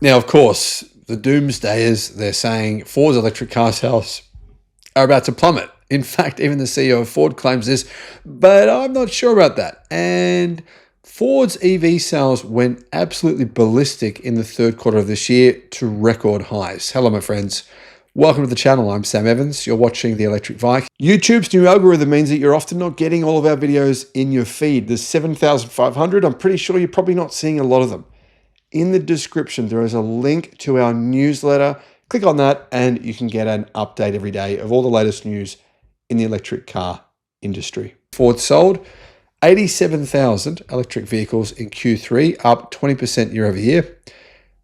Now, of course, the doomsdayers, they're saying Ford's electric car sales are about to plummet. In fact, even the CEO of Ford claims this, but I'm not sure about that. And Ford's EV sales went absolutely ballistic in the third quarter of this year to record highs. Hello, my friends. Welcome to the channel. I'm Sam Evans. You're watching the Electric Viking. YouTube's new algorithm means that you're often not getting all of our videos in your feed. There's 7,500. I'm pretty sure you're probably not seeing a lot of them. In the description, there is a link to our newsletter. Click on that and you can get an update every day of all the latest news in the electric car industry. Ford sold 87,000 electric vehicles in Q3, up 20% year over year.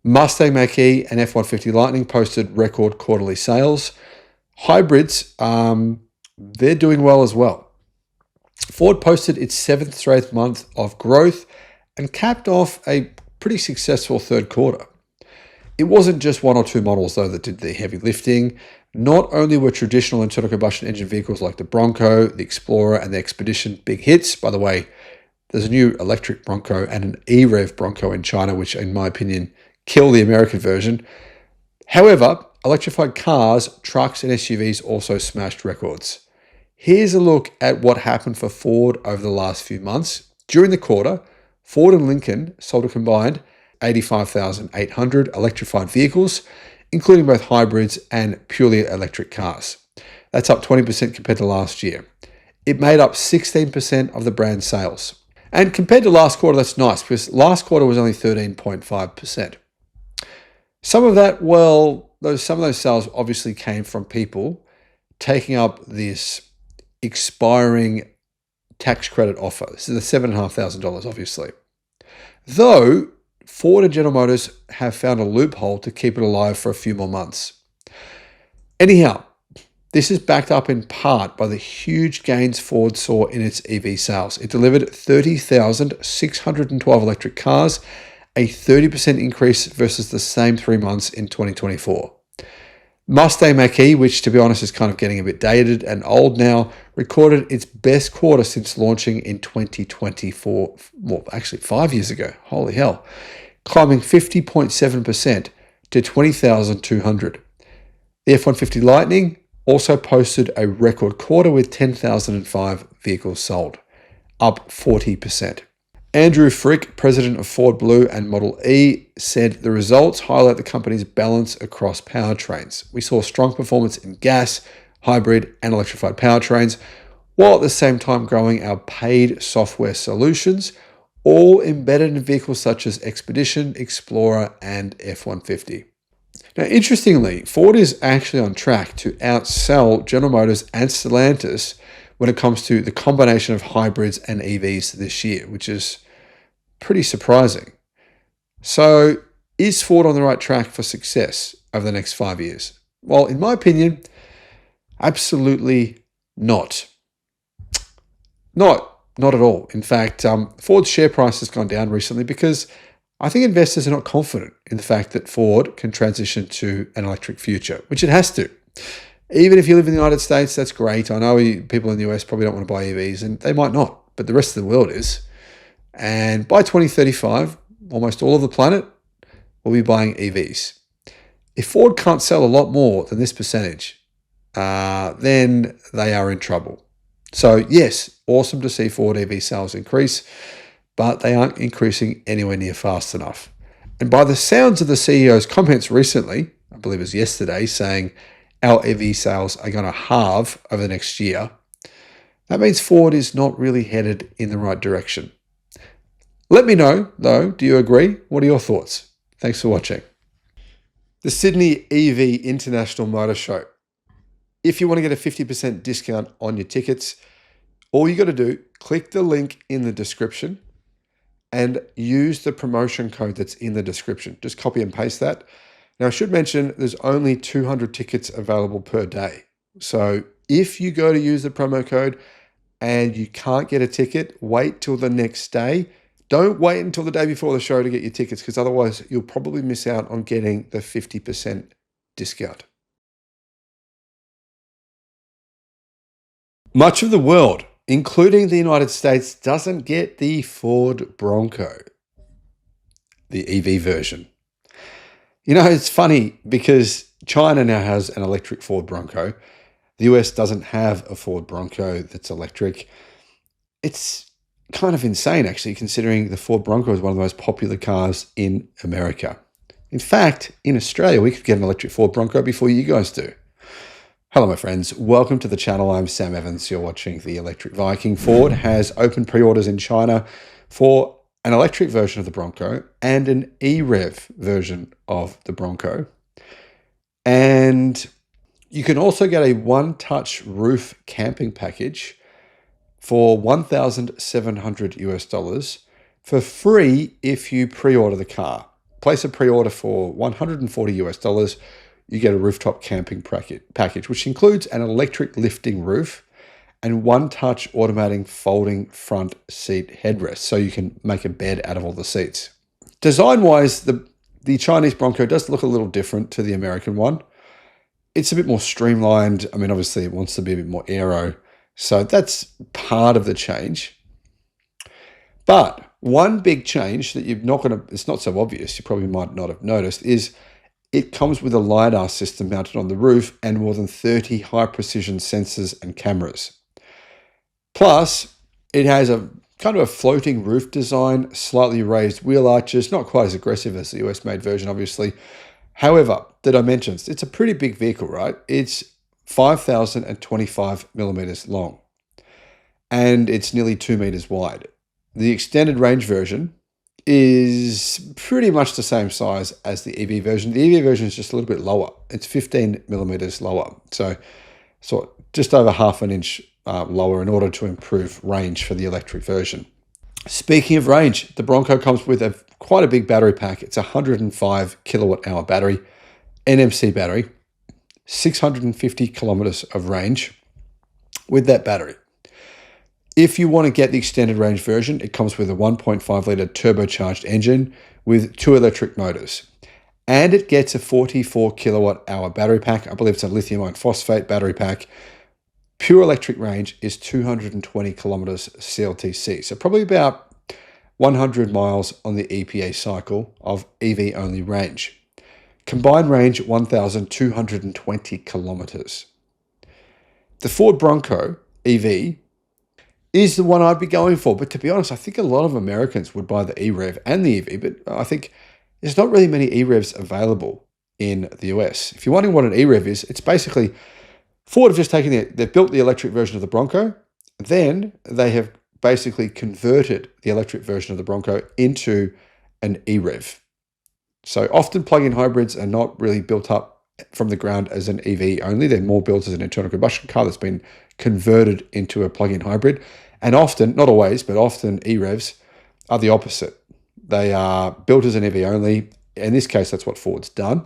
Mustang Mach-E and F-150 Lightning posted record quarterly sales. Hybrids, they're doing well as well. Ford posted its seventh straight month of growth and capped off a pretty successful third quarter. It wasn't just one or two models, though, that did the heavy lifting. Not only were traditional internal combustion engine vehicles like the Bronco, the Explorer, and the Expedition big hits. By the way, there's a new electric Bronco and an E-Rev Bronco in China, which, in my opinion, kill the American version. However, electrified cars, trucks, and SUVs also smashed records. Here's a look at what happened for Ford over the last few months. During the quarter, Ford and Lincoln sold a combined 85,800 electrified vehicles, including both hybrids and purely electric cars. That's up 20% compared to last year. It made up 16% of the brand's sales. And compared to last quarter, that's nice because last quarter was only 13.5%. Some of that, some of those sales obviously came from people taking up this expiring tax credit offer. This is the $7,500, obviously. Though Ford and General Motors have found a loophole to keep it alive for a few more months. Anyhow, this is backed up in part by the huge gains Ford saw in its EV sales. It delivered 30,612 electric cars, a 30% increase versus the same 3 months in 2024. Mustang Mach-E, which to be honest is kind of getting a bit dated and old now, recorded its best quarter since launching in 2024, well, actually 5 years ago. Holy hell. Climbing 50.7% to 20,200. The F-150 Lightning also posted a record quarter with 10,005 vehicles sold, up 40%. Andrew Frick, president of Ford Blue and Model E, said the results highlight the company's balance across powertrains. We saw strong performance in gas, hybrid, and electrified powertrains, while at the same time growing our paid software solutions, all embedded in vehicles such as Expedition, Explorer, and F-150. Now, interestingly, Ford is actually on track to outsell General Motors and Stellantis when it comes to the combination of hybrids and EVs this year, which is pretty surprising. So, is Ford on the right track for success over the next 5 years? Well, in my opinion, absolutely not. Not at all. In fact, Ford's share price has gone down recently because I think investors are not confident in the fact that Ford can transition to an electric future, which it has to. Even if you live in the United States, that's great. I know people in the US probably don't want to buy EVs, and they might not, but the rest of the world is. And by 2035, almost all of the planet will be buying EVs. If Ford can't sell a lot more than this percentage, then they are in trouble. So yes, awesome to see Ford EV sales increase, but they aren't increasing anywhere near fast enough. And by the sounds of the CEO's comments recently, I believe it was yesterday, saying our EV sales are going to halve over the next year, that means Ford is not really headed in the right direction. Let me know, though, do you agree? What are your thoughts? Thanks for watching. The Sydney EV International Motor Show. If you want to get a 50% discount on your tickets, all you got to do, click the link in the description and use the promotion code that's in the description. Just copy and paste that. Now, I should mention there's only 200 tickets available per day. So if you go to use the promo code and you can't get a ticket, wait till the next day. Don't wait until the day before the show to get your tickets, because otherwise you'll probably miss out on getting the 50% discount. Much of the world, including the United States, doesn't get the Ford Bronco, the EV version. You know, it's funny because China now has an electric Ford Bronco. The US doesn't have a Ford Bronco that's electric. It's kind of insane, actually, considering the Ford Bronco is one of the most popular cars in America. In fact, in Australia, we could get an electric Ford Bronco before you guys do. Hello, my friends. Welcome to the channel. I'm Sam Evans. You're watching the electric Viking. Ford has open pre-orders in China for an electric version of the Bronco and an e-Rev version of the Bronco. And you can also get a one-touch roof camping package for $1,700 for free if you pre-order the car. Place a pre-order for $140. You get a rooftop camping package, which includes an electric lifting roof and one-touch automatic folding front seat headrest, so you can make a bed out of all the seats. Design-wise, the Chinese Bronco does look a little different to the American one. It's a bit more streamlined. I mean, obviously it wants to be a bit more aero, so that's part of the change. But one big change that it's not so obvious, you probably might not have noticed, is it comes with a LiDAR system mounted on the roof and more than 30 high-precision sensors and cameras. Plus, it has a kind of a floating roof design, slightly raised wheel arches, not quite as aggressive as the US-made version, obviously. However, the dimensions, it's a pretty big vehicle, right? It's 5,025 millimeters long, and it's nearly 2 meters wide. The extended range version is pretty much the same size as the EV version. The EV version is just a little bit lower. It's 15 millimeters lower. So just over half an inch lower in order to improve range for the electric version. Speaking of range, the Bronco comes with quite a big battery pack. It's a 105 kilowatt hour battery, NMC battery, 650 kilometers of range with that battery. If you want to get the extended range version, it comes with a 1.5 litre turbocharged engine with 2 electric motors. And it gets a 44 kilowatt hour battery pack. I believe it's a lithium iron phosphate battery pack. Pure electric range is 220 kilometers CLTC. So probably about 100 miles on the EPA cycle of EV only range. Combined range, 1,220 kilometers. The Ford Bronco EV is the one I'd be going for. But to be honest, I think a lot of Americans would buy the e-Rev and the EV, but I think there's not really many e-Revs available in the US. If you're wondering what an e-Rev is, it's basically Ford have just they've built the electric version of the Bronco, then they have basically converted the electric version of the Bronco into an e-Rev. So often plug-in hybrids are not really built up from the ground as an EV only. They're more built as an internal combustion car that's been converted into a plug-in hybrid. And often, not always, but often e-Revs are the opposite. They are built as an EV only. In this case, that's what Ford's done.